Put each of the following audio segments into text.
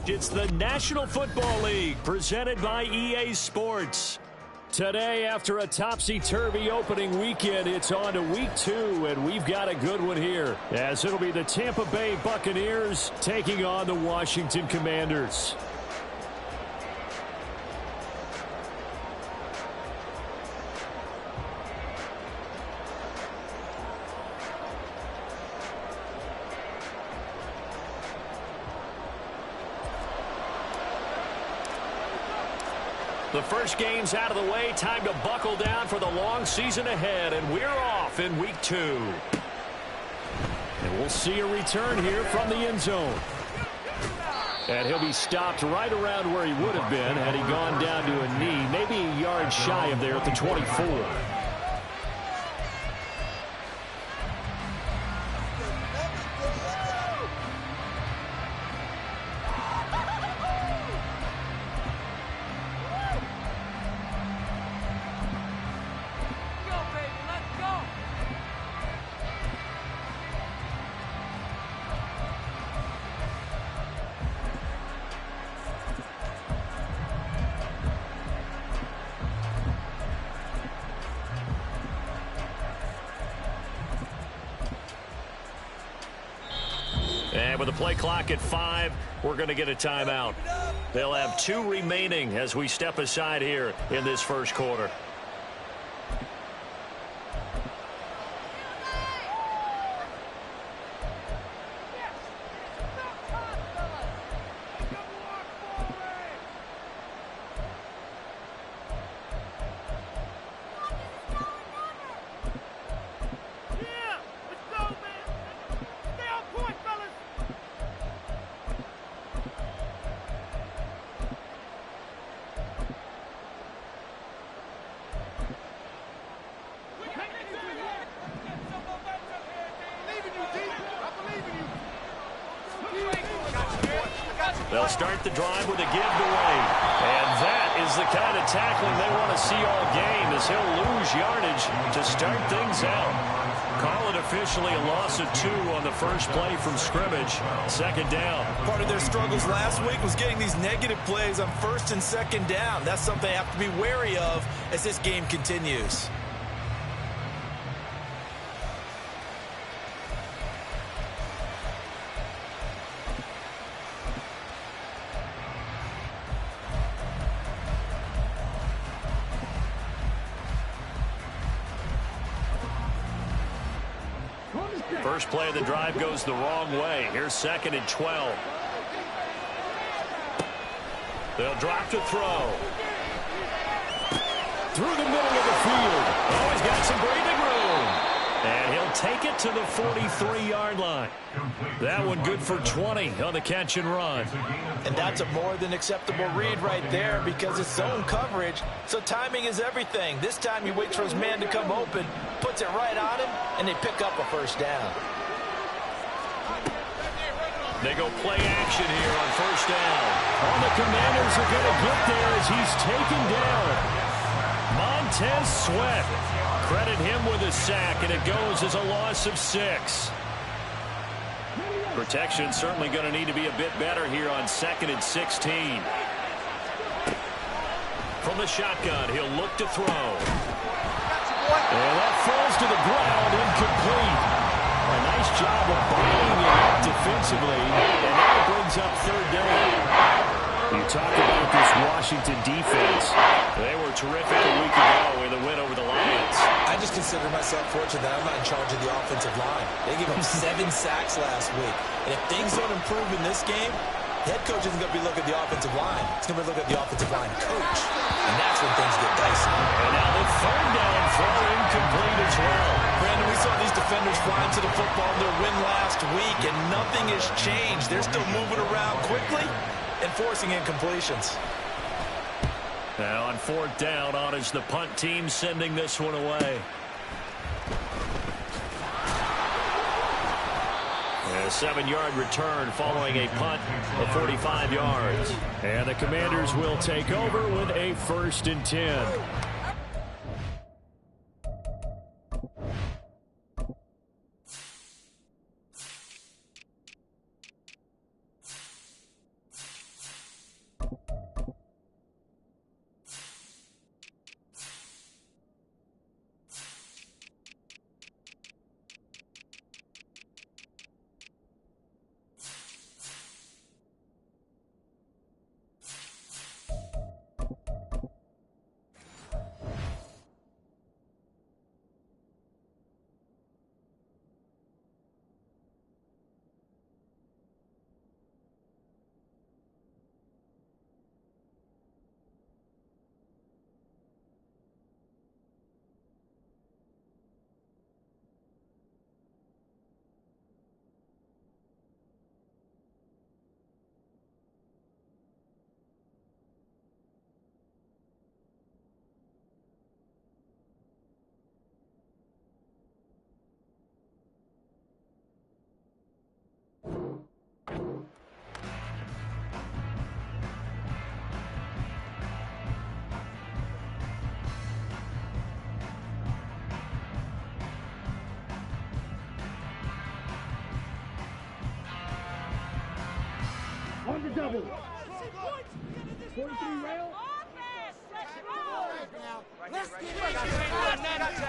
It's the National Football League, presented by EA Sports. Today, after a topsy-turvy opening weekend, it's on to week 2, and we've got a good one here, as it'll be the Tampa Bay Buccaneers taking on the Washington Commanders. The first game's out of the way. Time to buckle down for the long season ahead, and we're off in week 2. And we'll see a return here from the end zone. And he'll be stopped right around where he would have been had he gone down to a knee, maybe a yard shy of there at the 24. And with the play clock at 5, we're going to get a timeout. They'll have 2 remaining as we step aside here in this first quarter. They'll start the drive with a giveaway. And that is the kind of tackling they want to see all game, as he'll lose yardage to start things out. Call it officially a loss of 2 on the first play from scrimmage. Second down. Part of their struggles last week was getting these negative plays on first and second down. That's something they have to be wary of as this game continues. First play of the drive goes the wrong way. Here's 2nd and 12. They'll drop to throw. Through the middle of the field. Oh, he's got some breathing room. And he'll take it to the 43-yard line. That one good for 20 on the catch and run. And that's a more than acceptable read right there, because it's zone coverage, so timing is everything. This time he waits for his man to come open, puts it right on him, and they pick up a first down. They go play action here on first down. Oh, the Commanders are going to get there as he's taken down. Montez Sweat. Credit him with a sack, and it goes as a loss of 6. Protection certainly going to need to be a bit better here on 2nd and 16. From the shotgun, he'll look to throw. And that falls to the ground, incomplete. A nice job of buying it up defensively, and that brings up 3rd down. You talk about this Washington defense. They were terrific a week ago in the win over the Lions. I just consider myself fortunate that I'm not in charge of the offensive line. They gave up 7 sacks last week. And if things don't improve in this game, the head coach isn't going to be looking at the offensive line. He's going to be looking at the offensive line coach. And that's when things get dicey. And now the 3rd down throw incomplete as well. Brandon, we saw these defenders flying to the football in their win last week, and nothing has changed. They're still moving around quickly and forcing incompletions. Now on 4th down, on is the punt team sending this one away. A 7-yard return following a punt of 45 yards. And the Commanders will take over with a 1st and 10.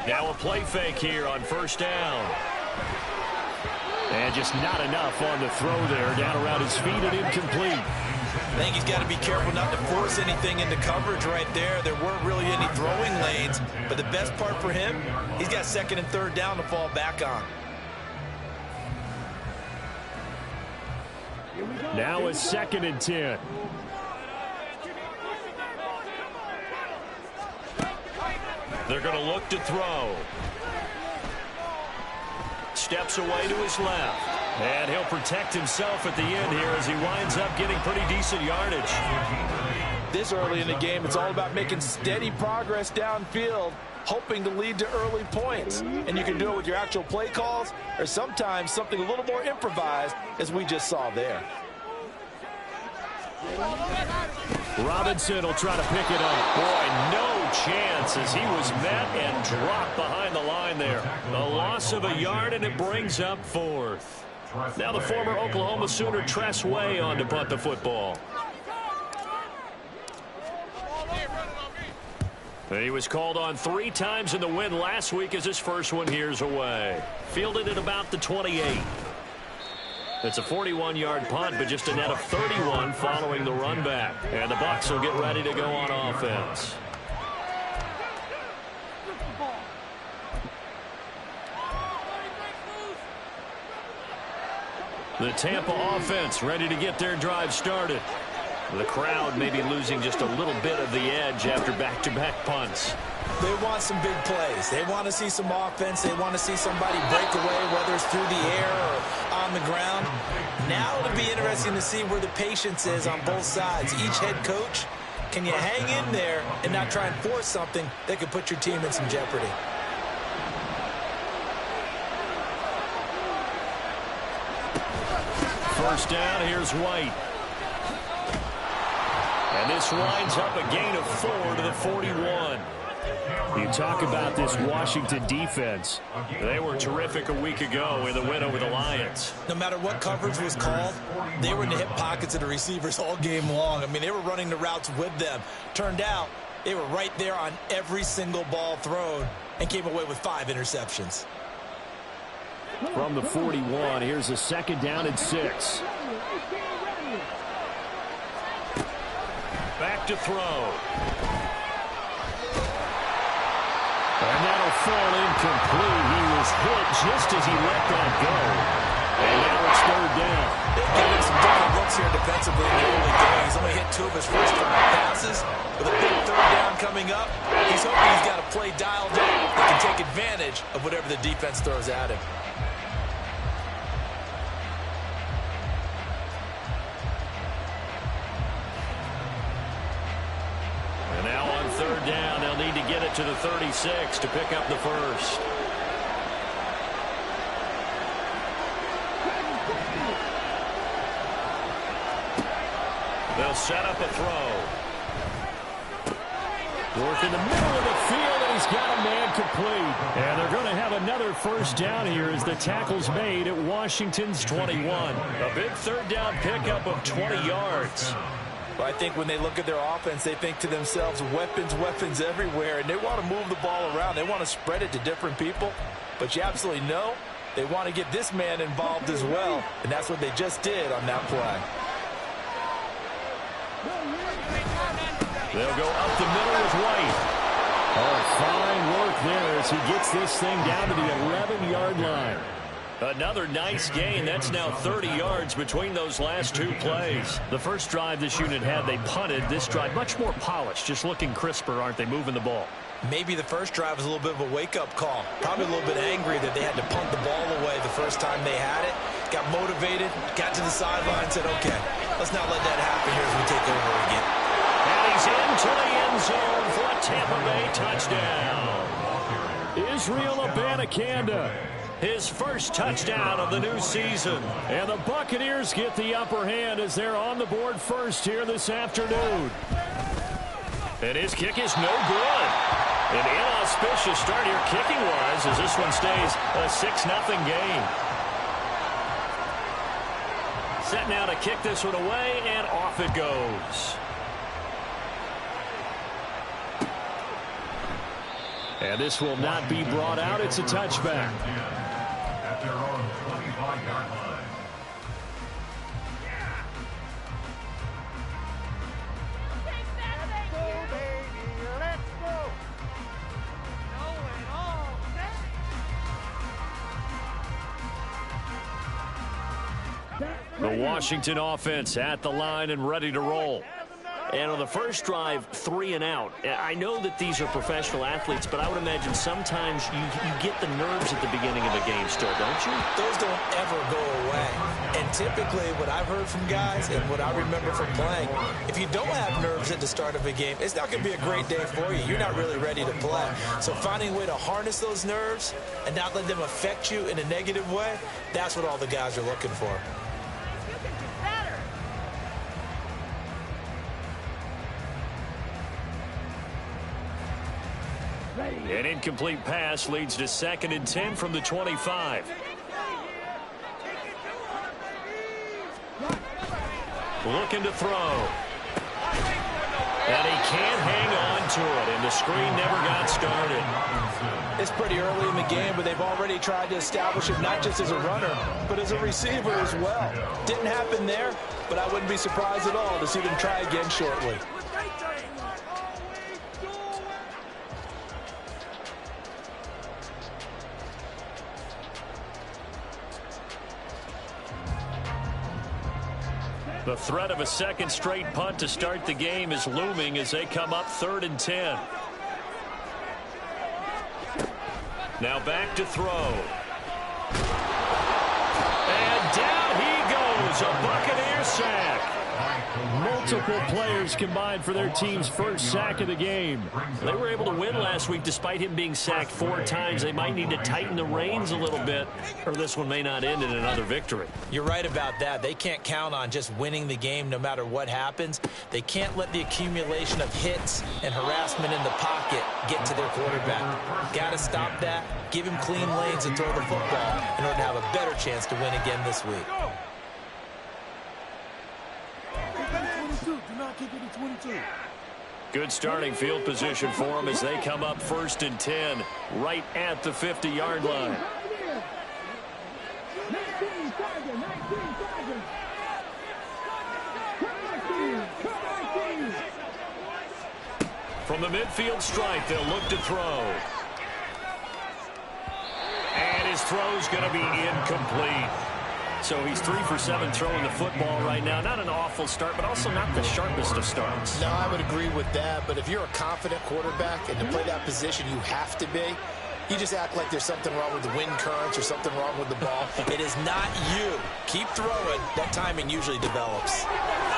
Now a play fake here on first down. And just not enough on the throw there. Down around his feet and incomplete. I think he's got to be careful not to force anything into coverage right there. There weren't really any throwing lanes. But the best part for him, he's got second and third down to fall back on. Now a 2nd and 10. They're going to look to throw. Steps away to his left. And he'll protect himself at the end here as he winds up getting pretty decent yardage. This early in the game, it's all about making steady progress downfield, hoping to lead to early points. And you can do it with your actual play calls or sometimes something a little more improvised, as we just saw there. Robinson will try to pick it up. Boy, no chance as he was met and dropped behind the line there. A loss of a yard, and it brings up 4th. Now the former Oklahoma Sooner Tress Way on to punt the football. He was called on 3 times in the win last week as his first one here's away. Fielded at about the 28. It's a 41-yard punt, but just a net of 31 following the run back. And the Bucs will get ready to go on offense. The Tampa offense ready to get their drive started. The crowd may be losing just a little bit of the edge after back-to-back punts. They want some big plays. They want to see some offense. They want to see somebody break away, whether it's through the air or on the ground. Now it'll be interesting to see where the patience is on both sides. Each head coach, can you hang in there and not try and force something that could put your team in some jeopardy? First down, here's White. And this winds up a gain of 4 to the 41. You talk about this Washington defense. They were terrific a week ago in the win over the Lions. No matter what coverage was called, they were in the hip pockets of the receivers all game long. I mean, they were running the routes with them. Turned out, they were right there on every single ball thrown and came away with 5 interceptions. From the 41, here's a 2nd down and 6. Back to throw. And that'll fall incomplete. He was hit just as he let that go. And now it's 3rd down. They're getting some different looks here defensively in the early days. Only hit 2 of his first 5 passes. With a big 3rd down coming up, he's hoping he's got a play dialed in that can take advantage of whatever the defense throws at him. Down, they'll need to get it to the 36 to pick up the first. They'll set up a throw. Work in the middle of the field, and he's got a man complete. And they're going to have another first down here as the tackle's made at Washington's 21. A big 3rd down pickup of 20 yards. But I think when they look at their offense, they think to themselves, weapons, weapons everywhere, and they want to move the ball around. They want to spread it to different people. But you absolutely know they want to get this man involved as well, and that's what they just did on that play. They'll go up the middle with White. Oh, fine work there as he gets this thing down to the 11-yard line. Another nice gain. That's now 30 yards between those last 2 plays. The first drive this unit had, they punted. This drive, much more polished, just looking crisper, aren't they, moving the ball? Maybe the first drive was a little bit of a wake-up call. Probably a little bit angry that they had to punt the ball away the first time they had it. Got motivated, got to the sideline, said, okay, let's not let that happen here as we take over again. And he's into the end zone for a Tampa Bay touchdown. Israel Abanikanda, his first touchdown of the new season. And the Buccaneers get the upper hand as they're on the board first here this afternoon. And his kick is no good. An inauspicious start here kicking-wise as this one stays a 6-0 game. Set now to kick this one away, and off it goes. And this will not be brought out. It's a touchback. At their own 25-yard line. The Washington offense at the line and ready to roll. And on the first drive, 3 and out. I know that these are professional athletes, but I would imagine sometimes you get the nerves at the beginning of a game still, don't you? Those don't ever go away. And typically what I've heard from guys and what I remember from playing, if you don't have nerves at the start of a game, it's not going to be a great day for you. You're not really ready to play. So finding a way to harness those nerves and not let them affect you in a negative way, that's what all the guys are looking for. An incomplete pass leads to 2nd and 10 from the 25. Looking to throw. And he can't hang on to it, and the screen never got started. It's pretty early in the game, but they've already tried to establish it not just as a runner, but as a receiver as well. Didn't happen there, but I wouldn't be surprised at all to see them try again shortly. The threat of a second straight punt to start the game is looming as they come up 3rd and 10. Now back to throw. And down he goes, a Buccaneer sack. Multiple players combined for their team's first sack of the game. They were able to win last week despite him being sacked 4 times. They might need to tighten the reins a little bit, or this one may not end in another victory. You're right about that. They can't count on just winning the game no matter what happens. They can't let the accumulation of hits and harassment in the pocket get to their quarterback. Got to stop that, give him clean lanes and throw the football in order to have a better chance to win again this week. Good starting field position for them as they come up 1st and 10, right at the 50-yard line. From the midfield stripe, they'll look to throw. And his throw's going to be incomplete. So he's 3 for 7 throwing the football right now. Not an awful start, but also not the sharpest of starts. No, I would agree with that. But if you're a confident quarterback and to play that position, you have to be. You just act like there's something wrong with the wind currents or something wrong with the ball. It is not you. Keep throwing. That timing usually develops.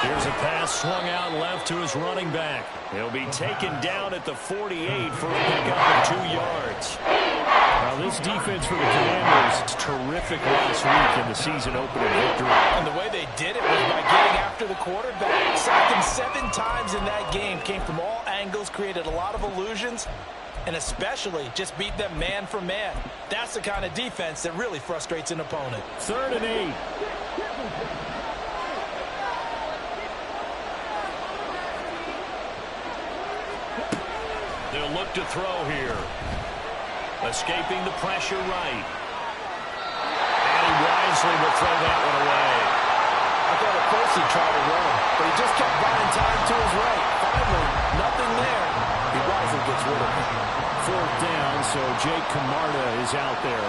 Here's a pass swung out left to his running back. He'll be taken down at the 48 for a pickup of 2 yards. Now, this defense for the Commanders is terrific last week in the season-opening victory. And the way they did it was by getting after the quarterback. Sacked him 7 times in that game. Came from all angles, created a lot of illusions, and especially just beat them man for man. That's the kind of defense that really frustrates an opponent. 3rd and 8. They'll look to throw here. Escaping the pressure right. And he wisely will throw that one away. I thought at first he tried to run, but he just kept buying time to his right. Finally, nothing there. He wisely gets rid of it. 4th down, so Jake Camarda is out there.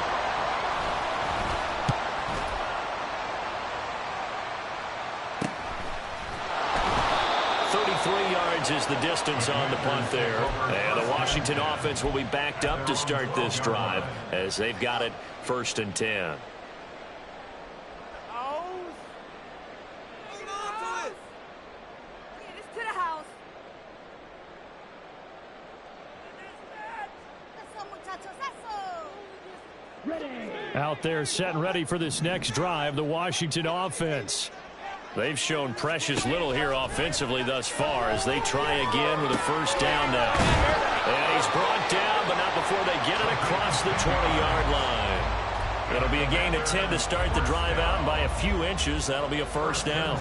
Is the distance on the punt there. And the Washington offense will be backed up to start this drive as they've got it 1st and 10. Out there set and ready for this next drive, the Washington offense. They've shown precious little here offensively thus far as they try again with a 1st down now. And he's brought down, but not before they get it across the 20-yard line. It'll be a gain of 10 to start the drive out, and by a few inches, that'll be a first down.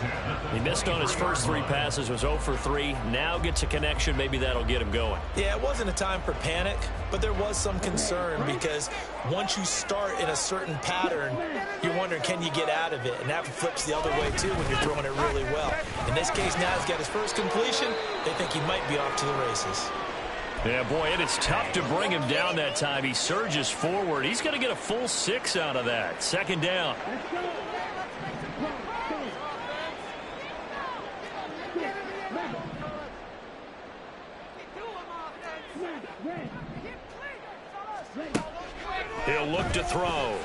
He missed on his first 3 passes, was 0 for 3. Now gets a connection. Maybe that'll get him going. Yeah, it wasn't a time for panic, but there was some concern because once you start in a certain pattern, you're wondering, can you get out of it? And that flips the other way, too, when you're throwing it really well. In this case, now he's got his first completion. They think he might be off to the races. Yeah, boy, and it's tough to bring him down that time. He surges forward. He's going to get a full 6 out of that. Second down. He'll look to throw.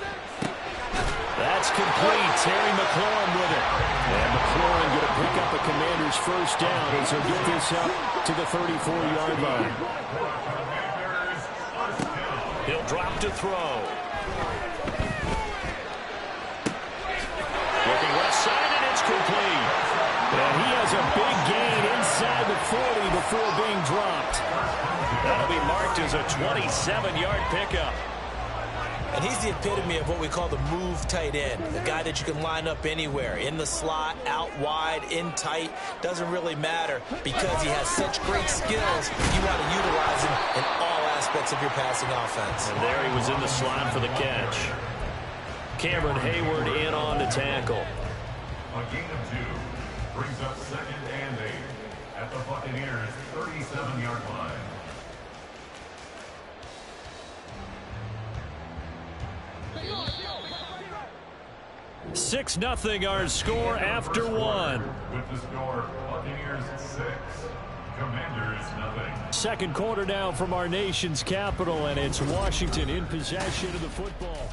That's complete. Terry McLaurin with it. And McLaurin going to pick up a Commander's first down as he'll get this up to the 34-yard line. He'll drop to throw. Looking left side, and it's complete. And he has a big gain inside the 40 before being dropped. That'll be marked as a 27-yard pickup. And he's the epitome of what we call the move tight end, a guy that you can line up anywhere, in the slot, out wide, in tight, doesn't really matter because he has such great skills. You want to utilize him in all aspects of your passing offense. And there he was in the slot for the catch. Cameron Hayward in on the tackle. A gain of 2 brings up 2nd and 8 at the Buccaneers' 37-yard line. 6-0 our score after 1. With the score, Buccaneers 6, Commanders 0. Second quarter now from our nation's capital, and it's Washington in possession of the football.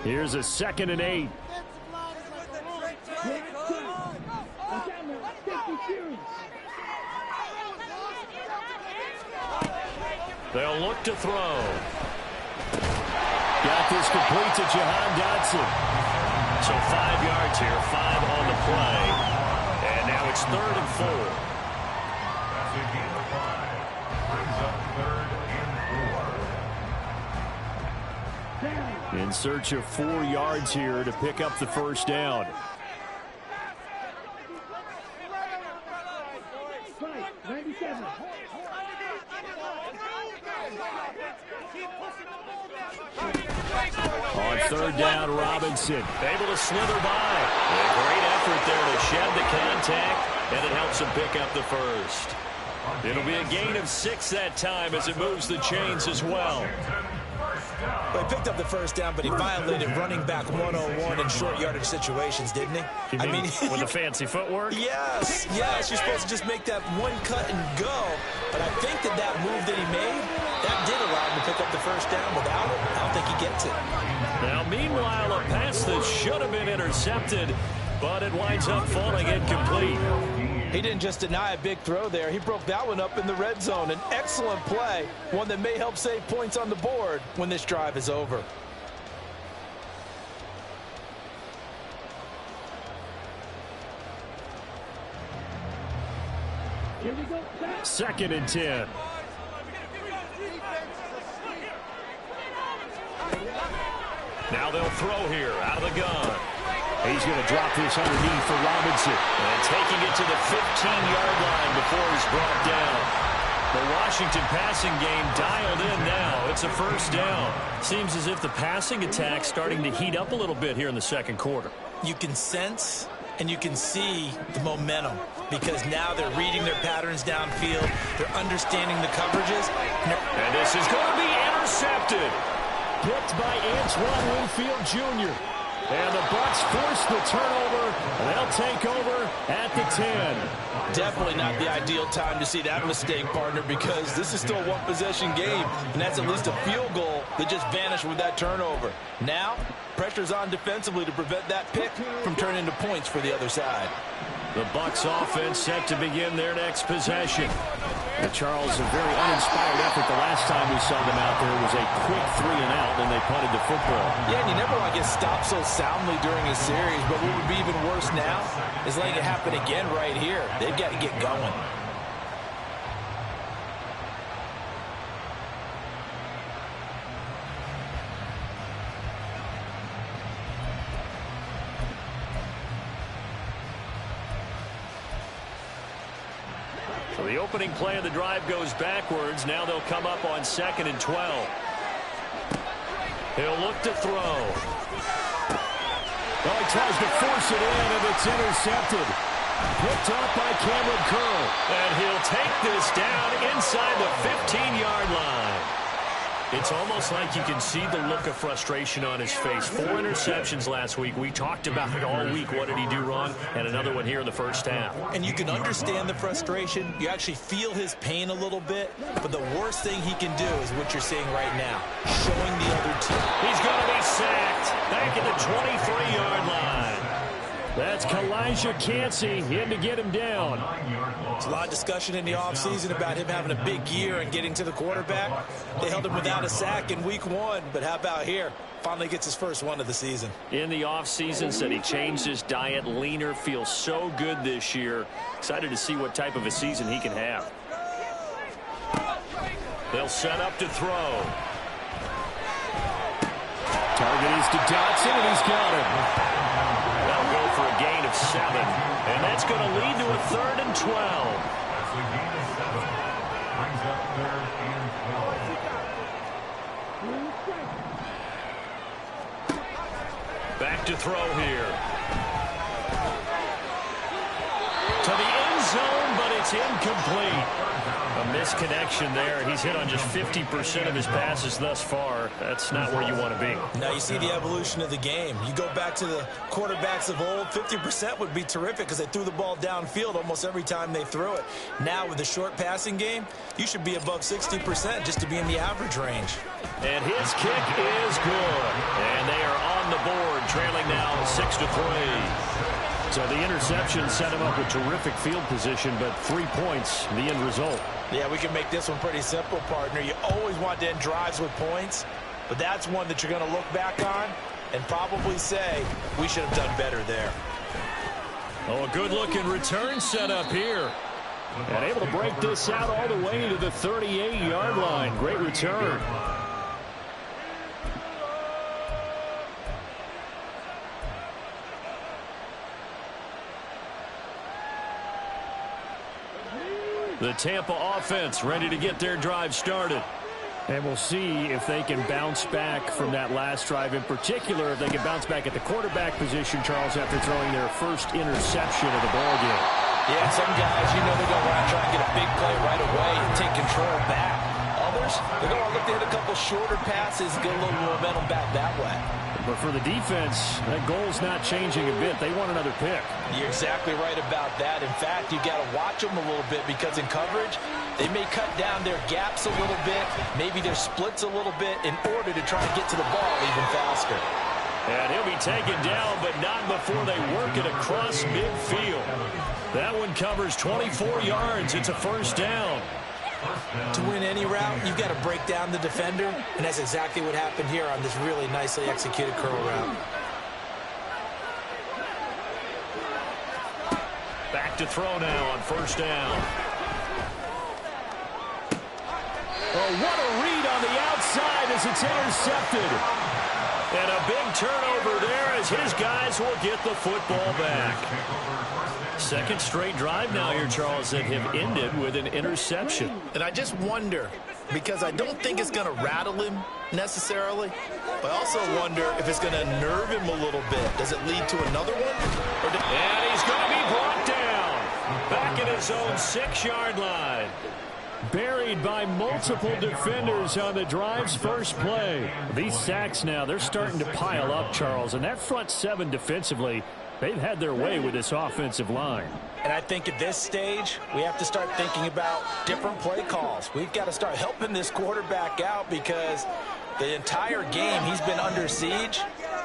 Here's a 2nd and 8. They'll look to throw. Got this complete to Jahan Dotson. So 5 yards here, 5 on the play. And now it's 3rd and 4. That's a gain of 5. Brings up 3rd and 4. In search of 4 yards here to pick up the first down. On 3rd down, Robinson able to slither by. A great effort there to shed the contact, and it helps him pick up the first. It'll be a gain of 6 that time as it moves the chains as well. Well, he picked up the first down, but he violated running back 101 in short yardage situations, didn't he? I mean, with the fancy footwork? Yes, you're supposed to just make that one cut and go. But I think that move that he made, that did allow him to pick up the first down. Without it, I don't think he gets it. Now, meanwhile, a pass that should have been intercepted, but it winds up falling incomplete. He didn't just deny a big throw there. He broke that one up in the red zone. An excellent play, one that may help save points on the board when this drive is over. Here we go. 2nd and 10. Now they'll throw here out of the gun. He's going to drop this underneath for Robinson. And taking it to the 15-yard line before he's brought down. The Washington passing game dialed in now. It's a first down. Seems as if the passing attack's starting to heat up a little bit here in the second quarter. You can sense and you can see the momentum because now they're reading their patterns downfield. They're understanding the coverages. And this is going to be intercepted. Picked by Antoine Winfield Jr. And the Bucs force the turnover. They'll take over at the 10. Definitely not the ideal time to see that mistake, partner, because this is still a one-possession game, and that's at least a field goal that just vanished with that turnover. Now, pressure's on defensively to prevent that pick from turning into points for the other side. The Bucs offense set to begin their next possession. And Charles, a very uninspired effort the last time we saw them out there. It was a quick 3 and out, and they punted the football. Yeah, and you never want to get stopped so soundly during a series, but what would be even worse now is letting it happen again right here. They've got to get going. So the opening play of the drive goes backwards. Now they'll come up on 2nd and 12. He'll look to throw. Well, he tries to force it in, and it's intercepted. Picked up by Cameron Curl. And he'll take this down inside the 15-yard line. It's almost like you can see the look of frustration on his face. 4 interceptions last week. We talked about it all week. What did he do wrong? And another one here in the first half. And you can understand the frustration. You actually feel his pain a little bit. But the worst thing he can do is what you're seeing right now, showing the other team. He's going to be sacked back at the 23-yard line. That's Kalijah Cansey in to get him down. There's a lot of discussion in the offseason about him having a big year and getting to the quarterback. They held him without a sack in week 1, but how about here? Finally gets his first one of the season. In the offseason, said he changed his diet, leaner, feels so good this year. Excited to see what type of a season he can have. They'll set up to throw. Target is to Dotson, and he's got him. They'll go for a gain of 7, and that's going to lead to a 3rd and 12. That's a gain of 7. Brings up 3rd and 12. Back to throw here. To the end zone, but it's incomplete. A misconnection there. He's hit on just 50% of his passes thus far. That's not where you want to be. Now you see the evolution of the game. You go back to the quarterbacks of old, 50% would be terrific because they threw the ball downfield almost every time they threw it. Now with the short passing game, you should be above 60% just to be in the average range. And his kick is good. And they are on the board, trailing now 6-3. So the interception set him up with terrific field position, but 3 points, the end result. Yeah, we can make this one pretty simple, partner. You always want to end drives with points, but that's one that you're going to look back on and probably say, we should have done better there. Oh, a good-looking return set up here. And able to break this out all the way to the 38-yard line. Great return. The Tampa offense ready to get their drive started. And we'll see if they can bounce back from that last drive. In particular, if they can bounce back at the quarterback position, Charles, after throwing their first interception of the ballgame. Yeah, some guys, you know, they're going to want to try and get a big play right away and take control back. Others, they're going to look to hit a couple shorter passes, get a little momentum back that way. But for the defense, that goal's not changing a bit. They want another pick. You're exactly right about that. In fact, you got to watch them a little bit because in coverage, they may cut down their gaps a little bit, maybe their splits a little bit in order to try and get to the ball even faster. And he'll be taken down, but not before they work it across midfield. That one covers 24 yards. It's a first down. To win any route, you've got to break down the defender, and that's exactly what happened here on this really nicely executed curl route. Back to throw now on first down. Oh, what a read on the outside as it's intercepted. And a big turnover there as his guys will get the football back. Second straight drive now here, Charles, that have ended with an interception. And I just wonder, because I don't think it's going to rattle him necessarily, but I also wonder if it's going to nerve him a little bit. Does it lead to another one? And he's going to be brought down. Back at his own 6-yard line. Buried by multiple defenders on the drive's first play. These sacks now, they're starting to pile up, Charles. And that front 7 defensively, they've had their way with this offensive line. And I think at this stage, we have to start thinking about different play calls. We've got to start helping this quarterback out because the entire game he's been under siege.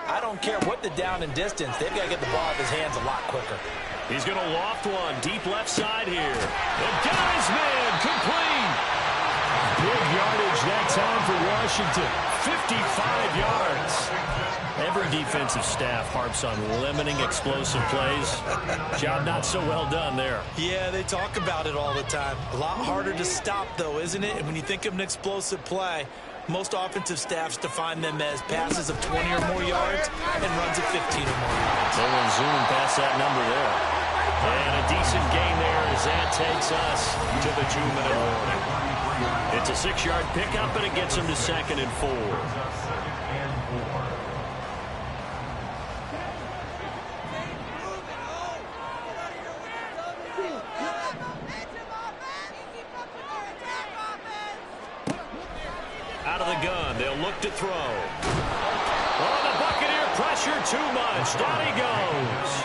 I don't care what the down and distance. They've got to get the ball out of his hands a lot quicker. He's going to loft one deep left side here. And got his man complete. Big yardage that time for Washington. 55 yards. Every defensive staff harps on limiting explosive plays. Job not so well done there. Yeah, they talk about it all the time. A lot harder to stop, though, isn't it? And when you think of an explosive play, most offensive staffs define them as passes of 20 or more yards and runs of 15 or more yards. They were zooming past that number there. And a decent gain there as that takes us to the 2-minute warning. It's a 6-yard pickup, and it gets him to 2nd and 4. Out of the gun, they'll look to throw. Oh, the Buccaneer pressure too much. Down he goes.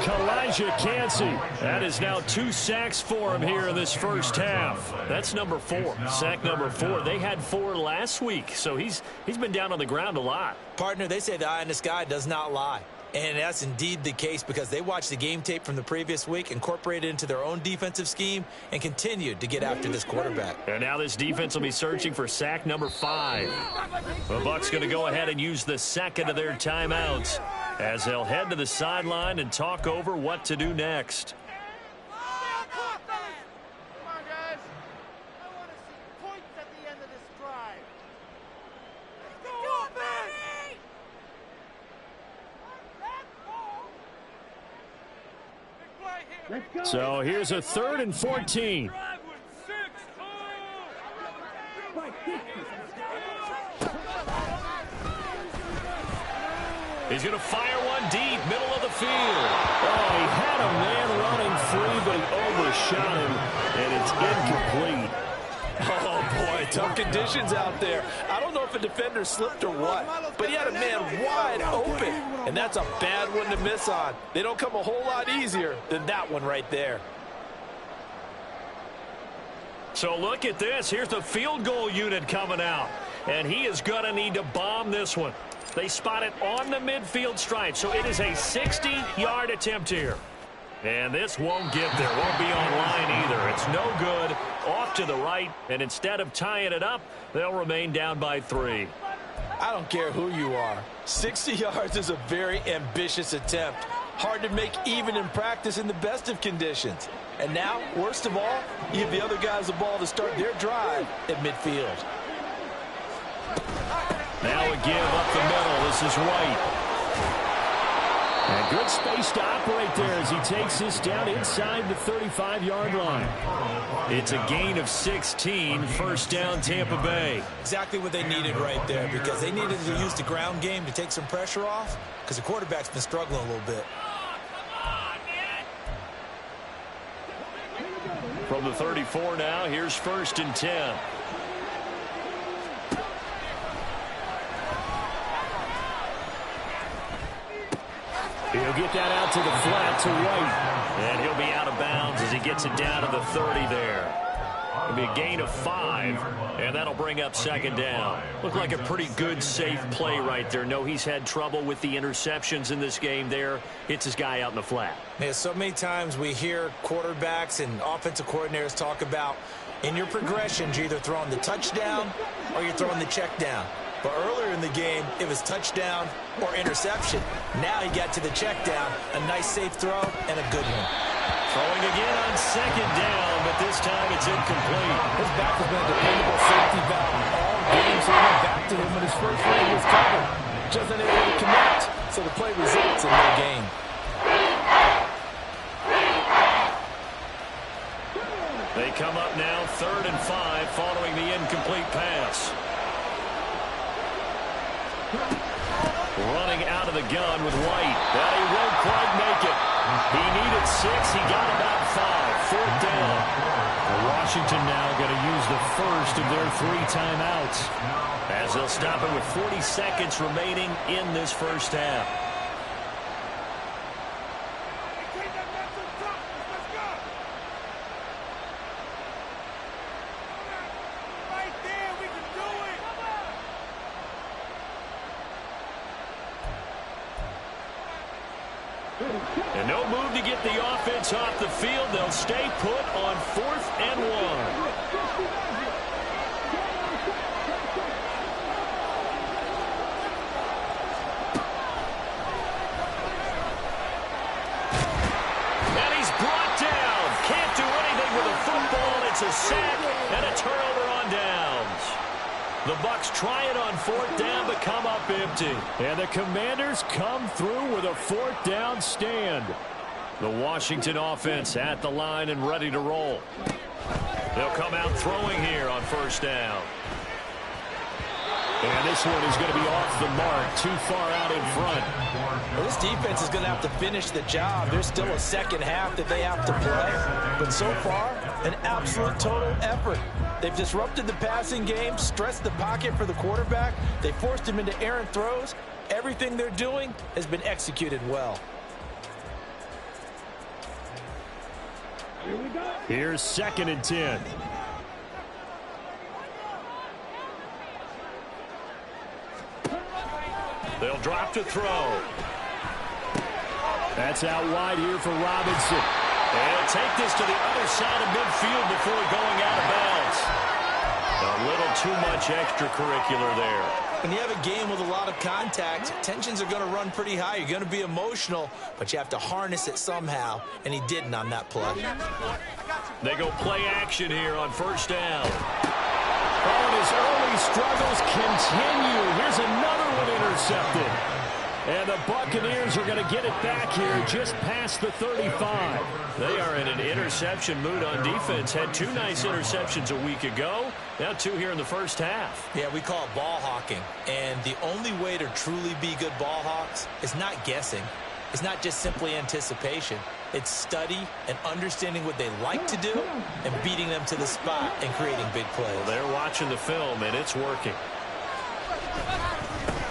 Kalijah Cansey. That is now 2 sacks for him here in this first half. That's number 4. Sack number 4. They had 4 last week, so he's been down on the ground a lot. Partner, they say the eye in the sky does not lie. And that's indeed the case because they watched the game tape from the previous week, incorporated it into their own defensive scheme, and continued to get after this quarterback. And now this defense will be searching for sack number 5. The Bucs going to go ahead and use the second of their timeouts as they'll head to the sideline and talk over what to do next. So here's a 3rd and 14. He's going to fire one deep, middle of the field. Oh, he had a man running free, but he overshot him, and it's incomplete. Oh, boy, tough conditions out there. I don't know if a defender slipped or what, but he had a man wide open, and that's a bad one to miss on. They don't come a whole lot easier than that one right there. So look at this. Here's the field goal unit coming out, and he is going to need to bomb this one. They spot it on the midfield stripe, so it is a 60-yard attempt here. And this won't get there. Won't be on line either. It's no good. Off to the right, and instead of tying it up, they'll remain down by 3. I don't care who you are. 60 yards is a very ambitious attempt. Hard to make even in practice in the best of conditions. And now, worst of all, you give the other guys the ball to start their drive at midfield. Now a give up the middle. This is White. And good space to operate there as he takes this down inside the 35-yard line. It's a gain of 16, first down Tampa Bay. Exactly what they needed right there because they needed to use the ground game to take some pressure off because the quarterback's been struggling a little bit. From the 34 now, here's 1st and 10. He'll get that out to the flat to White. And he'll be out of bounds as he gets it down to the 30 there. It'll be a gain of 5, and that'll bring up 2nd down. Looked like a pretty good, safe play right there. No, he's had trouble with the interceptions in this game there. Hits his guy out in the flat. Yeah, so many times we hear quarterbacks and offensive coordinators talk about in your progressions, you're either throwing the touchdown or you're throwing the check down. But earlier in the game, it was touchdown or interception. Now he got to the check down, a nice safe throw, and a good one. Throwing again on 2nd down, but this time it's incomplete. His back has been a dependable safety valve all game, so he went back to him when his first read was covered. Just unable to connect, so the play results in no gain. They come up now 3rd and 5 following the incomplete pass. Running out of the gun with White. That he won't quite make it. He needed 6. He got about 5. 4th down. Washington now going to use the first of their 3 timeouts as they'll stop it with 40 seconds remaining in this first half. And no move to get the offense off the field. They'll stay put on 4th and 1. And he's brought down. Can't do anything with a football. It's a sack and a turnover on downs. The Bucs try it on 4th down, but come up empty. And the Commanders come through with a 4th down stand. The Washington offense at the line and ready to roll. They'll come out throwing here on first down. And this one is going to be off the mark, too far out in front. Well, this defense is going to have to finish the job. There's still a second half that they have to play. But so far, an absolute total effort. They've disrupted the passing game, stressed the pocket for the quarterback. They forced him into errant throws. Everything they're doing has been executed well. Here's 2nd and 10. They'll drop to throw. That's out wide here for Robinson. And he'll take this to the other side of midfield before going out of bounds. A little too much extracurricular there. When you have a game with a lot of contact, tensions are going to run pretty high. You're going to be emotional, but you have to harness it somehow, and he didn't on that play. They go play action here on first down. Oh, and his early struggles continue. Here's another one intercepted. And the Buccaneers are going to get it back here just past the 35. They are in an interception mood on defense. Had 2 nice interceptions a week ago. Now 2 here in the first half. Yeah, we call it ball hawking. And the only way to truly be good ball hawks is not guessing. It's not just simply anticipation. It's study and understanding what they like to do and beating them to the spot and creating big plays. Well, they're watching the film, and it's working.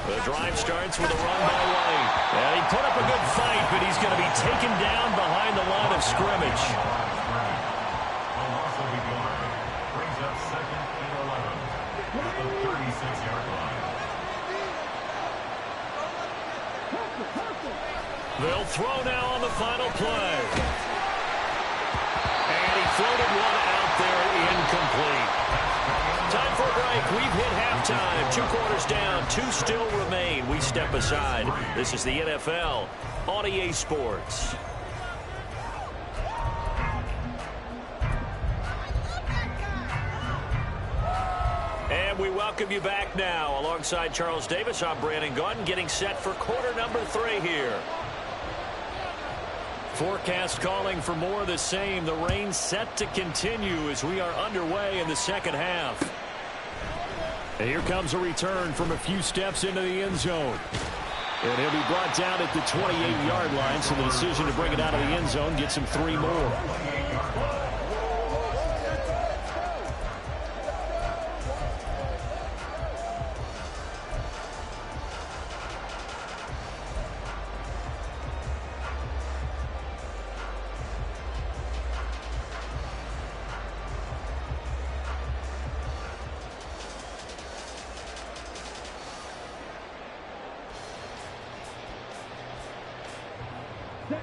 The drive starts with a run by White. And he put up a good fight, but he's going to be taken down behind the line of scrimmage. A loss of a yard brings up 2nd and 11 at the 36-yard line. They'll throw now on the final play. And he floated one out there, incomplete. Time for a break. We've hit halftime. 2 quarters down. 2 still remain. We step aside. This is the NFL on EA Sports. And we welcome you back now. Alongside Charles Davis, I'm Brandon Gaudin, getting set for quarter number 3 here. Forecast calling for more of the same. The rain set to continue as we are underway in the second half. And here comes a return from a few steps into the end zone. And he'll be brought down at the 28-yard line, so the decision to bring it out of the end zone gets him 3 more.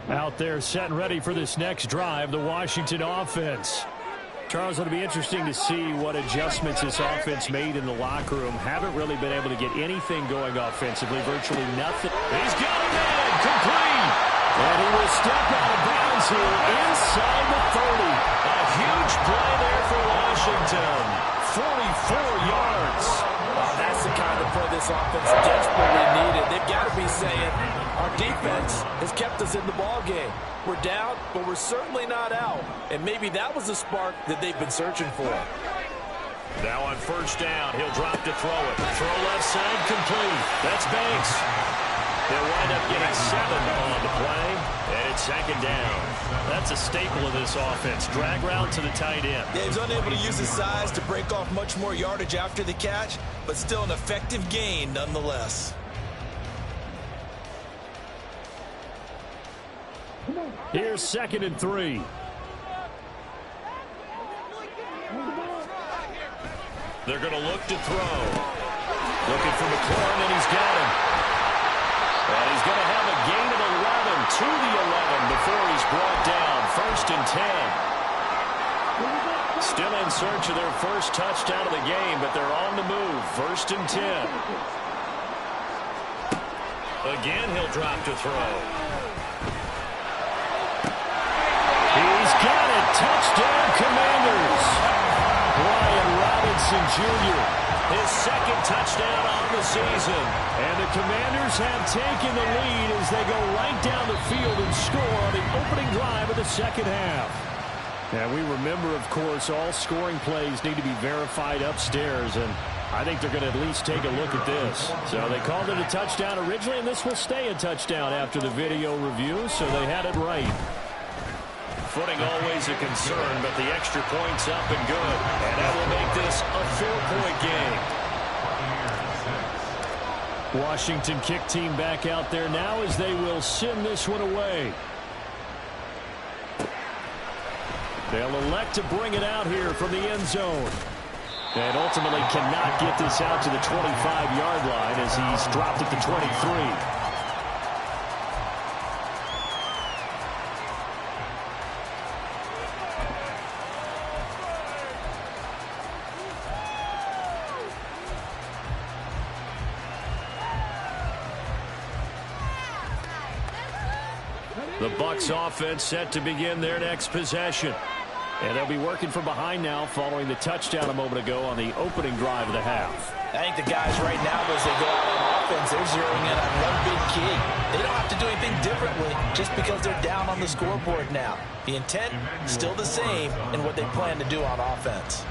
Out there set and ready for this next drive, the Washington offense. Charles, it'll be interesting to see what adjustments this offense made in the locker room. Haven't really been able to get anything going offensively, virtually nothing. He's got a man, complete. And he will step out of bounds here inside the 30. A huge play there for Washington. 44 yards. Wow, that's the kind of play this offense desperately needed. They've got to be saying, our defense has kept us in the ball game. We're down, but we're certainly not out. And maybe that was the spark that they've been searching for. Now on first down, he'll drop to throw it. Throw left side, complete. That's Banks. They'll wind up getting 7 on the play, and it's 2nd down. That's a staple of this offense. Drag route to the tight end. Yeah, he's unable to use his size to break off much more yardage after the catch, but still an effective gain nonetheless. Here's 2nd and 3. They're going to look to throw. Looking for McLaurin, and he's got him. And he's going to have a gain of 11 to the 11 before he's brought down. 1st and 10. Still in search of their first touchdown of the game, but they're on the move. 1st and 10. Again, he'll drop to throw. He's got it. Touchdown, Commanders. Brian Robinson Jr. His 2nd touchdown on the season. And the Commanders have taken the lead as they go right down the field and score on the opening drive of the second half. And we remember, of course, all scoring plays need to be verified upstairs, and I think they're going to at least take a look at this. So they called it a touchdown originally, and this will stay a touchdown after the video review, so they had it right. Footing always a concern, but the extra point's up and good. And that will make this a 4-point game. Washington kick team back out there now as they will send this one away. They'll elect to bring it out here from the end zone. And ultimately cannot get this out to the 25-yard line as he's dropped at the 23. The Bucs offense set to begin their next possession. And they'll be working from behind now following the touchdown a moment ago on the opening drive of the half. I think the guys right now, as they go out on offense, they're zeroing in on one big key. They don't have to do anything differently just because they're down on the scoreboard now. The intent still the same in what they plan to do on offense.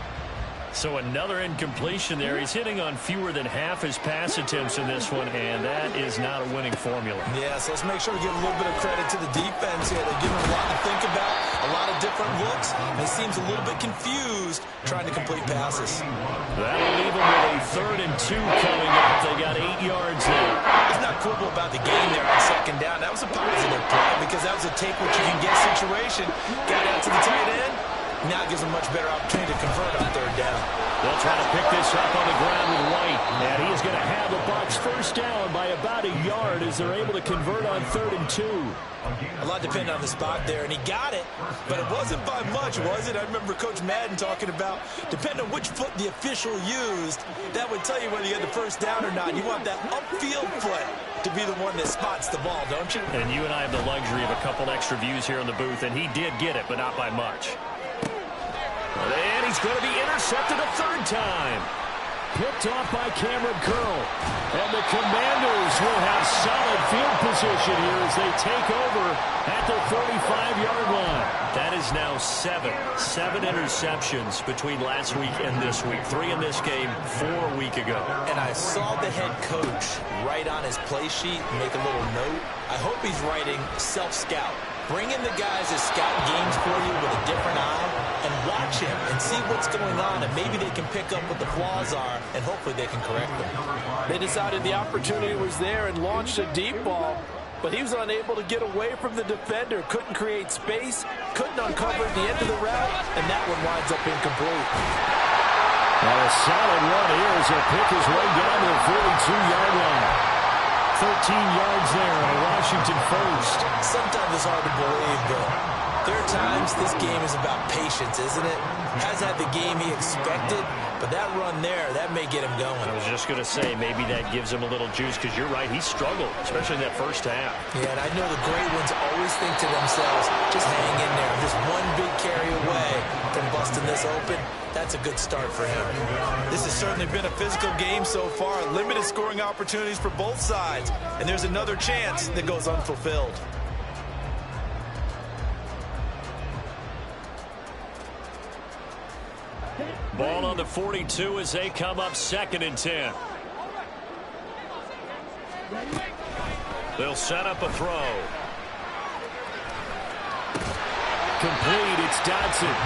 So another incompletion there. He's hitting on fewer than half his pass attempts in this one, and that is not a winning formula. Yeah, so let's make sure we give a little bit of credit to the defense here. They're giving him a lot to think about, a lot of different looks, and he seems a little bit confused trying to complete passes. That'll leave him with a 3rd and 2 coming up. They got 8 yards there. He's not quibble about the game there on second down. That was a positive play because that was a take what you can get situation. Got out to the tight end. Now it gives them a much better opportunity to convert on 3rd down. They'll try to pick this up on the ground with White. And he is going to have the Bucs first down by about a yard as they're able to convert on 3rd and 2. A lot depended on the spot there, and he got it, but it wasn't by much, was it? I remember Coach Madden talking about, depending on which foot the official used, that would tell you whether you had the first down or not. You want that upfield foot to be the one that spots the ball, don't you? And you and I have the luxury of a couple extra views here in the booth, and he did get it, but not by much. And he's going to be intercepted a 3rd time. Picked off by Cameron Curl. And the Commanders will have solid field position here as they take over at the 45-yard line. That is now 7 interceptions between last week and this week. 3 in this game, 4 a week ago. And I saw the head coach write on his play sheet, make a little note. I hope he's writing self-scout. Bring in the guys that scout games for you with a different eye and watch him and see what's going on, and maybe they can pick up what the flaws are, and hopefully they can correct them. They decided the opportunity was there and launched a deep ball, but he was unable to get away from the defender, couldn't create space, couldn't uncover the end of the route, and that one winds up incomplete. And a solid run here as he'll pick his way down to the 42-yard line. 13 yards there on a Washington first. Sometimes it's hard to believe, but there are times this game is about patience, isn't it? Has had the game he expected, but that run there, that may get him going. I was just going to say, maybe that gives him a little juice, because you're right, he struggled, especially in that first half. Yeah, and I know the great ones always think to themselves, just hang in there. Just one big carry away from busting this open. That's a good start for him. This has certainly been a physical game so far. Limited scoring opportunities for both sides. And there's another chance that goes unfulfilled. Ball on the 42 as they come up 2nd and 10. They'll set up a throw. Complete. It's Dodson.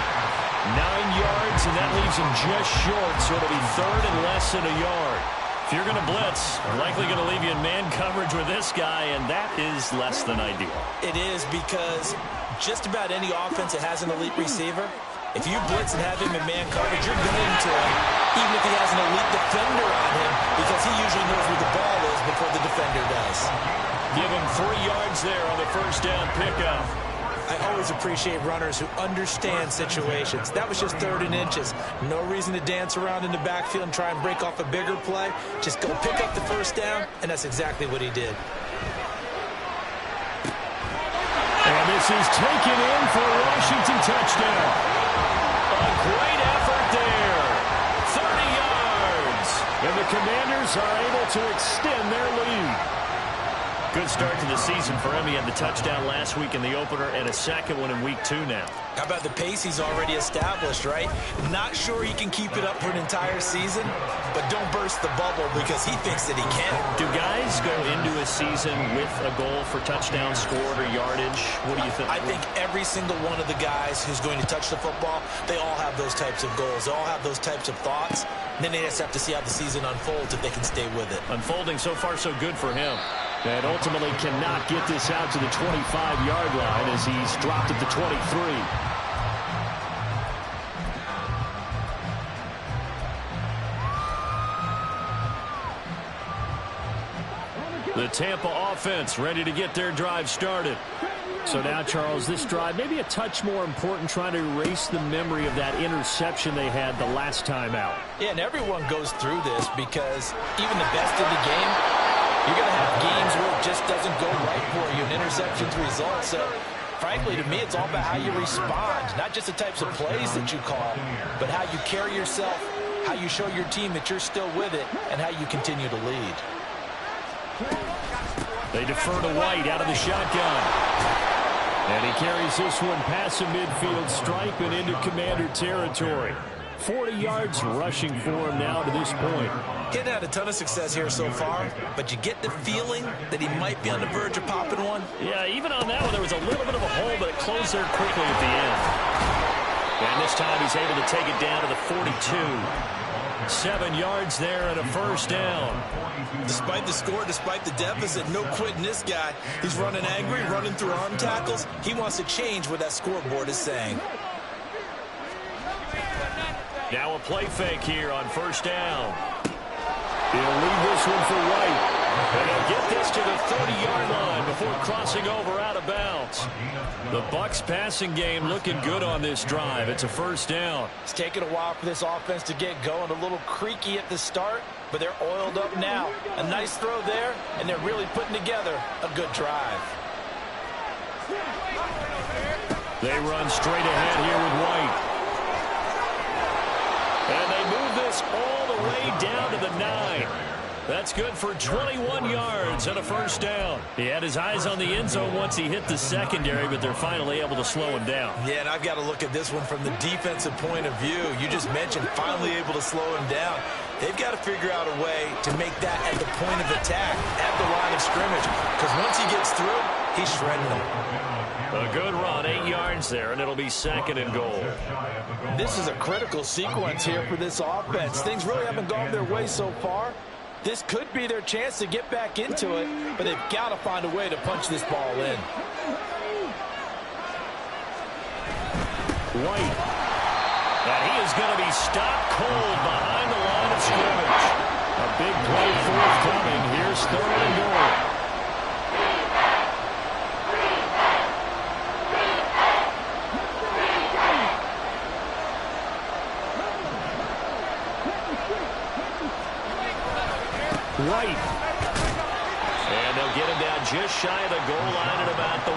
9 yards, and that leaves him just short, so it'll be 3rd and less than a yard. If you're going to blitz, likely going to leave you in man coverage with this guy, and that is less than ideal. It is, because just about any offense that has an elite receiver, if you blitz and have him in man coverage, you're going to him, even if he has an elite defender on him, because he usually knows where the ball is before the defender does. Give him 3 yards there on the first down pickup. I always appreciate runners who understand situations. That was just 3rd and inches. No reason to dance around in the backfield and try and break off a bigger play. Just go pick up the first down, and that's exactly what he did. And this is taken in for a Washington touchdown. A great effort there. 30 yards. And the Commanders Bears are able to extend their lead. Good start to the season for him. He had the touchdown last week in the opener and a second one in week 2 now. How about the pace he's already established, right? Not sure he can keep it up for an entire season, but don't burst the bubble because he thinks that he can. Do guys go into a season with a goal for touchdown scored or yardage? What do you think? I think every single one of the guys who's going to touch the football, they all have those types of goals. They all have those types of thoughts. And then they just have to see how the season unfolds if they can stay with it. Unfolding so far so good for him. And ultimately cannot get this out to the 25-yard line as he's dropped at the 23. The Tampa offense ready to get their drive started. So now, Charles, this drive maybe a touch more important, trying to erase the memory of that interception they had the last time out. Yeah, and everyone goes through this because even the best in the game, you're going to have games where it just doesn't go right for you, and interceptions result. So, frankly, to me, it's all about how you respond, not just the types of plays that you call, but how you carry yourself, how you show your team that you're still with it, and how you continue to lead. They defer to White out of the shotgun. And he carries this one past the midfield stripe and into Commander territory. 40 yards rushing for him now to this point. He's had a ton of success here so far, but you get the feeling that he might be on the verge of popping one. Yeah, even on that one, there was a little bit of a hole, but it closed there quickly at the end. And this time he's able to take it down to the 42. 7 yards there and a first down. Despite the score, despite the deficit, no quitting this guy. He's running angry, running through arm tackles. He wants to change what that scoreboard is saying. Now a play fake here on first down. He'll leave this one for White. And he'll get this to the 30-yard line before crossing over out of bounds. The Bucs passing game looking good on this drive. It's a first down. It's taken a while for this offense to get going. A little creaky at the start, but they're oiled up now. A nice throw there, and they're really putting together a good drive. They run straight ahead here with White. And they move this all the way down to the 9. That's good for 21 yards and a first down. He had his eyes on the end zone once he hit the secondary, but they're finally able to slow him down. Yeah, and I've got to look at this one from the defensive point of view. You just mentioned finally able to slow him down. They've got to figure out a way to make that at the point of attack, at the line of scrimmage, because once he gets through, he's shredding them. A good run, 8 yards there, and it'll be second and goal. This is a critical sequence here for this offense. Things really haven't gone their way so far. This could be their chance to get back into it, but they've got to find a way to punch this ball in. White. And he is going to be stopped cold behind the line of scrimmage. A big play forthcoming. Here's third and goal. White. And they'll get him down just shy of the goal line at about the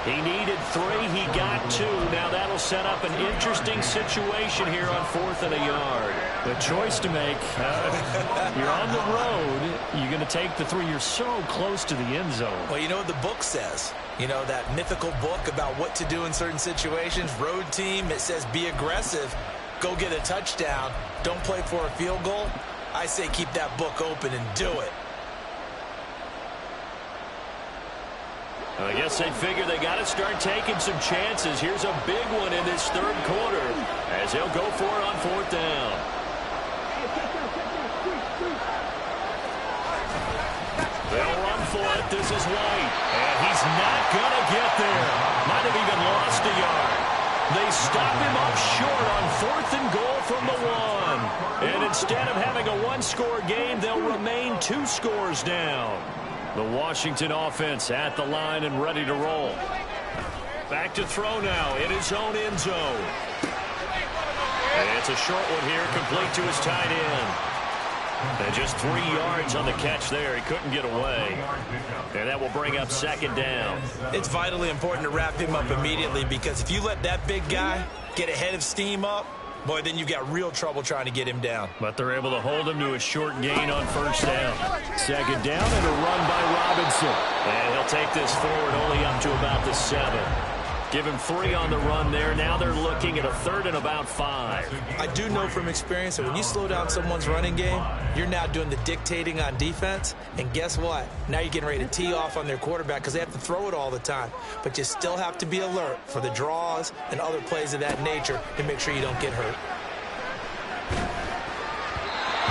1. He needed 3. He got 2. Now that'll set up an interesting situation here on 4th and a yard. The choice to make. You're on the road. You're going to take the 3. You're so close to the end zone. Well, you know what the book says. You know, that mythical book about what to do in certain situations. Road team, it says be aggressive. Go get a touchdown. Don't play for a field goal. I say keep that book open and do it. I guess they figure they got to start taking some chances. Here's a big one in this third quarter as they'll go for it on 4th down. They'll run for it. This is White. And he's not going to get there. Might have even lost a yard. They stop him up short on 4th and goal from the 1. And instead of having a 1-score game, they'll remain 2 scores down. The Washington offense at the line and ready to roll. Back to throw now in his own end zone. And it's a short one here, complete to his tight end. And just 3 yards on the catch there. He couldn't get away. And that will bring up second down. It's vitally important to wrap him up immediately because if you let that big guy get a head of steam up, boy, then you've got real trouble trying to get him down. But they're able to hold him to a short gain on first down. Second down and a run by Robinson. And he'll take this forward only up to about the 7. Give him 3 on the run there. Now they're looking at a 3rd and about 5. I do know from experience that when you slow down someone's running game, you're now doing the dictating on defense. And guess what? Now you're getting ready to tee off on their quarterback because they have to throw it all the time. But you still have to be alert for the draws and other plays of that nature to make sure you don't get hurt.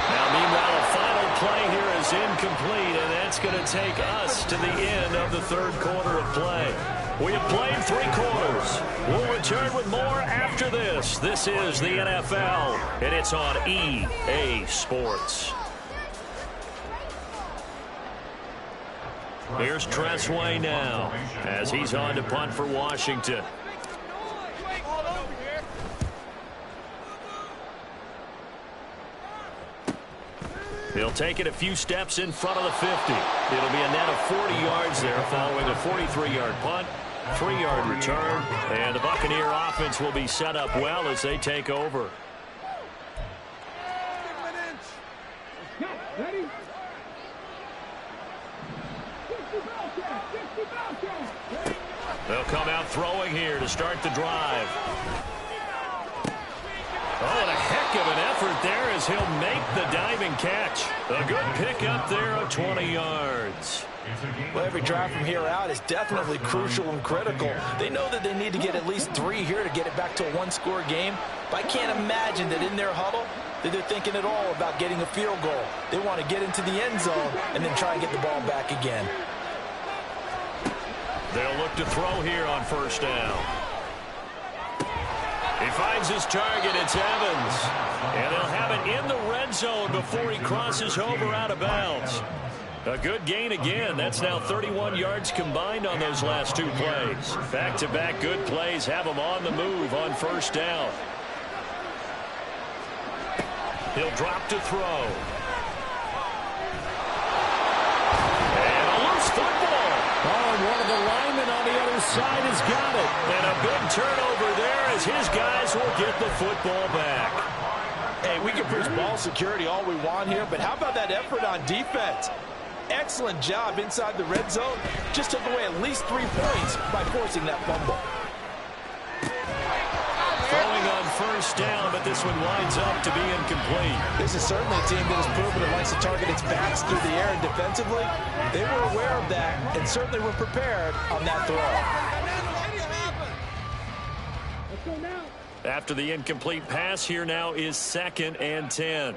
Now, meanwhile, a final play here is incomplete, and that's going to take us to the end of the 3rd quarter of play. We have played 3 quarters. We'll return with more after this. This is the NFL, and it's on EA Sports. Here's Tressway now as he's on to punt for Washington. He'll take it a few steps in front of the 50. It'll be a net of 40 yards there following a 43-yard punt. 3-yard return, and the Buccaneer offense will be set up well as they take over. They'll come out throwing here to start the drive. Oh, and a heck of an effort there as he'll make the diving catch. A good pickup there of 20 yards. Well, every drive from here out is definitely crucial and critical. They know that they need to get at least 3 here to get it back to a 1-score game. But I can't imagine that in their huddle that they're thinking at all about getting a field goal. They want to get into the end zone and then try and get the ball back again. They'll look to throw here on first down. He finds his target. It's Evans. And they'll have it in the red zone before he crosses over out of bounds. A good gain again. That's now 31 yards combined on those last 2 plays. Back-to-back good plays have him on the move on first down. He'll drop to throw. And a loose football. Oh, one of the linemen on the other side has got it. And a big turnover there as his guys will get the football back. Hey, we can preach ball security all we want here, but how about that effort on defense? Excellent job inside the red zone. Just took away at least 3 points by forcing that fumble. Throwing on first down, but this one winds up to be incomplete. This is certainly a team that has proven it likes to target its backs through the air and defensively. They were aware of that and certainly were prepared on that throw. After the incomplete pass, here now is 2nd and 10.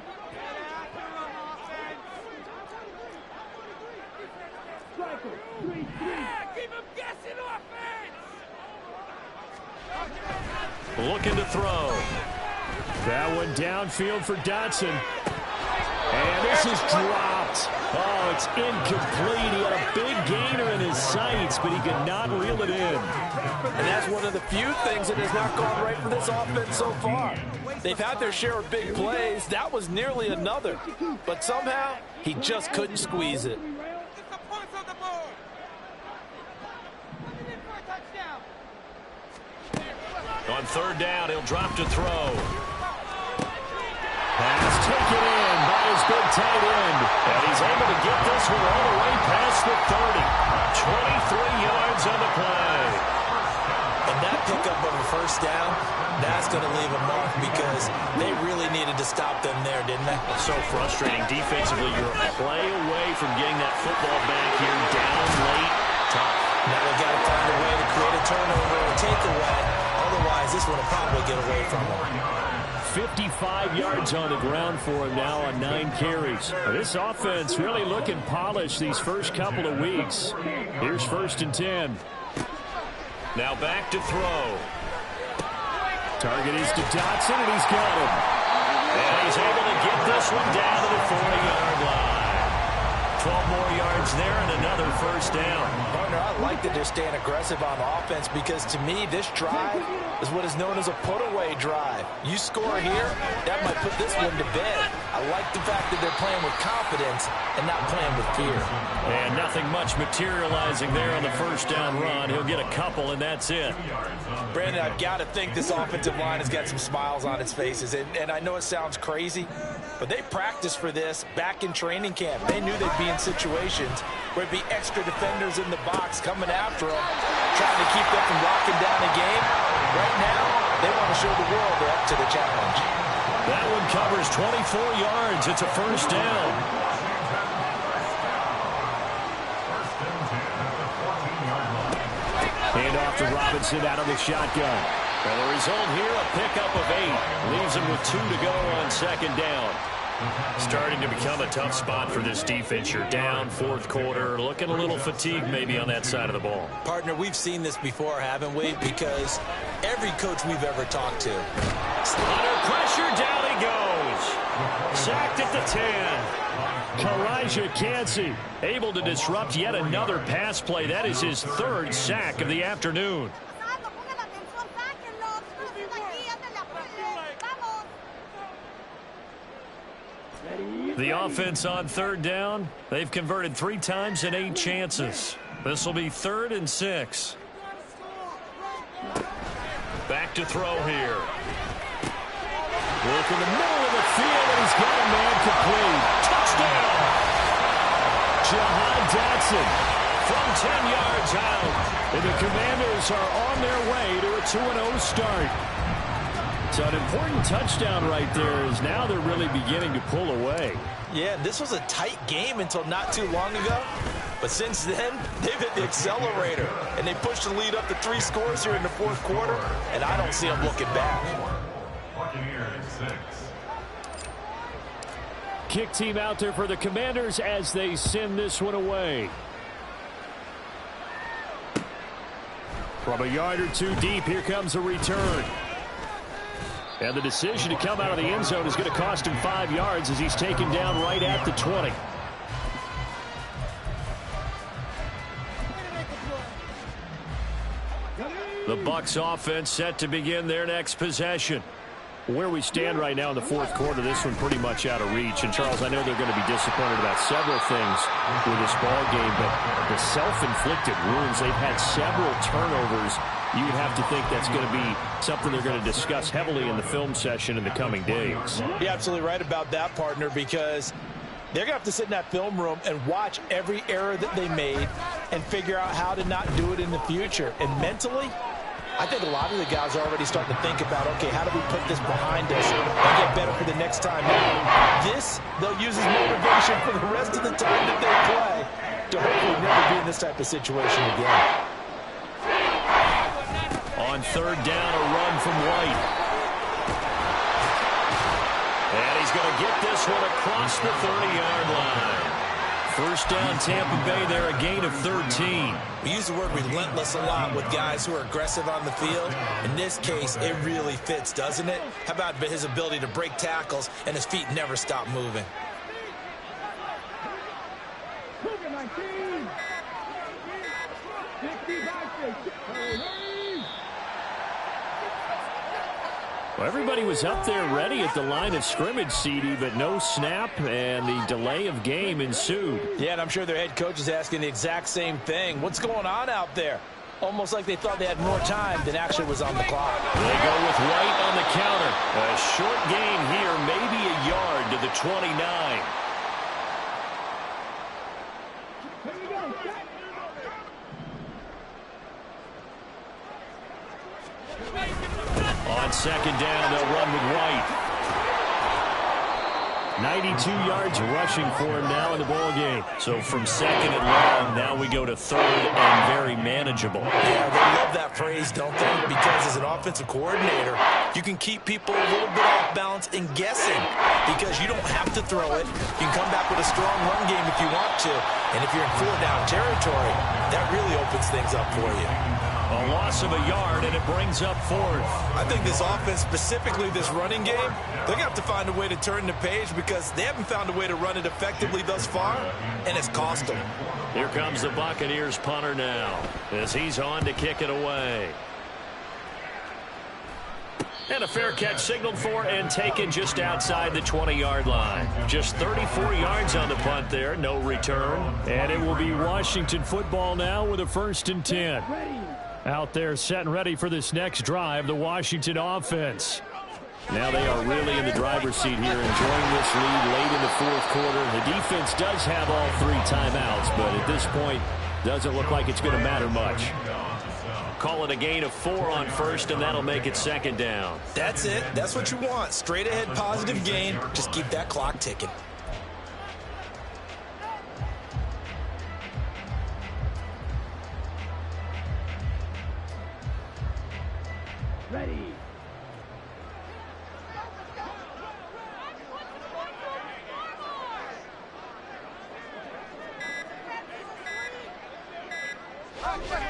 Looking to throw. That one downfield for Dotson. And this is dropped. Oh, it's incomplete. He had a big gainer in his sights, but he could not reel it in. And that's one of the few things that has not gone right for this offense so far. They've had their share of big plays. That was nearly another. But somehow, he just couldn't squeeze it. On third down, he'll drop to throw. Pass taken in by his big tight end. And he's able to get this one all the way past the 30. 23 yards on the play. And that pickup of a first down, that's going to leave a mark because they really needed to stop them there, didn't they? So frustrating. Defensively, you're a play away from getting that football back here down late. Tough. Now they've got to find a way to create a turnover or a takeaway. Otherwise, this one will probably get away from them. 55 yards on the ground for him now on 9 carries. This offense really looking polished these first couple of weeks. Here's 1st and 10. Now back to throw. Target is to Dotson, and he's got him. And he's able to get this one down to the 40-yard line. 12 more yards there and another first down. Partner, I like that they're staying aggressive on offense because to me, this drive is what is known as a put-away drive. You score here, that might put this one to bed. I like the fact that they're playing with confidence and not playing with fear. And nothing much materializing there on the first down run. He'll get a couple, and that's it. Brandon, I've got to think this offensive line has got some smiles on its faces. And I know it sounds crazy, but they practiced for this back in training camp. They knew they'd be in situations where it'd be extra defenders in the box coming after them, trying to keep them from locking down a game. Right now, they want to show the world they're up to the challenge. That one covers 24 yards. It's a first down. Hand off to Robinson out of the shotgun. And the result here, a pickup of 8. Leaves him with 2 to go on second down. Starting to become a tough spot for this defense. You're down fourth quarter, looking a little fatigued maybe on that side of the ball. Partner, we've seen this before, haven't we? Because every coach we've ever talked to. Under pressure, down he goes. Sacked at the 10. Kalijah Kancey able to disrupt yet another pass play. That is his 3rd sack of the afternoon. The offense on 3rd down. They've converted 3 times in 8 chances. This will be 3rd and 6. Back to throw here. Work in the middle of the field, and he's got a man complete. Touchdown! Jahan Dotson from 10 yards out. And the Commanders are on their way to a 2-0 start. So an important touchdown right there is now they're really beginning to pull away. Yeah, this was a tight game until not too long ago. But since then, they've hit the accelerator. And they pushed the lead up to 3 scores here in the fourth quarter. And I don't see them looking back. Kick team out there for the Commanders as they send this one away. From a yard or 2 deep, here comes a return. And the decision to come out of the end zone is going to cost him 5 yards as he's taken down right at the 20. The Bucs offense set to begin their next possession. Where we stand right now in the fourth quarter, this one pretty much out of reach. And, Charles, I know they're going to be disappointed about several things with this ball game, but the self-inflicted wounds, they've had several turnovers. You would have to think that's going to be something they're going to discuss heavily in the film session in the coming days. You're absolutely right about that, partner, because they're going to have to sit in that film room and watch every error that they made and figure out how to not do it in the future. And mentally, I think a lot of the guys are already starting to think about, okay, how do we put this behind us and get better for the next time out? This, they'll use as motivation for the rest of the time that they play to hopefully never be in this type of situation again. On 3rd down, a run from White. And he's going to get this one across the 30-yard line. First down, Tampa Bay there, a gain of 13. We use the word relentless a lot with guys who are aggressive on the field. In this case, it really fits, doesn't it? How about his ability to break tackles and his feet never stop moving? Well, everybody was up there ready at the line of scrimmage, CD, but no snap, and the delay of game ensued. Yeah, and I'm sure their head coach is asking the exact same thing. What's going on out there? Almost like they thought they had more time than actually was on the clock. They go with White on the counter. A short gain here, maybe a yard to the 29. On 2nd down, they'll run with White. 92 yards rushing for him now in the ball game. So from 2nd and long, now we go to 3rd and very manageable. Yeah, they love that phrase, don't they? Because as an offensive coordinator, you can keep people a little bit off balance and guessing because you don't have to throw it. You can come back with a strong run game if you want to. And if you're in 4-down territory, that really opens things up for you. A loss of a yard, and it brings up 4th. I think this offense, specifically this running game, they're going to have to find a way to turn the page because they haven't found a way to run it effectively thus far, and it's cost them. Here comes the Buccaneers punter now as he's on to kick it away. And a fair catch signaled for and taken just outside the 20-yard line. Just 34 yards on the punt there, no return. And it will be Washington football now with a 1st and 10. Out there set and ready for this next drive, the Washington offense. Now they are really in the driver's seat here, enjoying this lead late in the 4th quarter. The defense does have all 3 timeouts, but at this point, doesn't look like it's going to matter much. Call it a gain of 4 on 1st, and that'll make it 2nd down. That's it. That's what you want. Straight ahead positive gain. Just keep that clock ticking. Ready.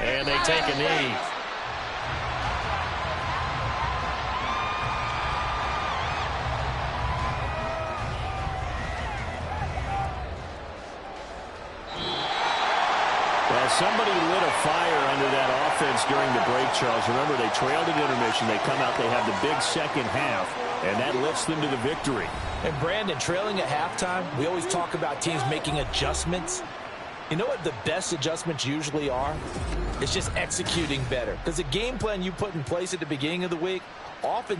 And they take a knee. Well, somebody lit a fire under that offense during the break, Charles. Remember, they trailed at intermission. They come out, they have the big second half, and that lifts them to the victory. And Brandon, trailing at halftime, we always talk about teams making adjustments. You know what the best adjustments usually are? It's just executing better. Because the game plan you put in place at the beginning of the week often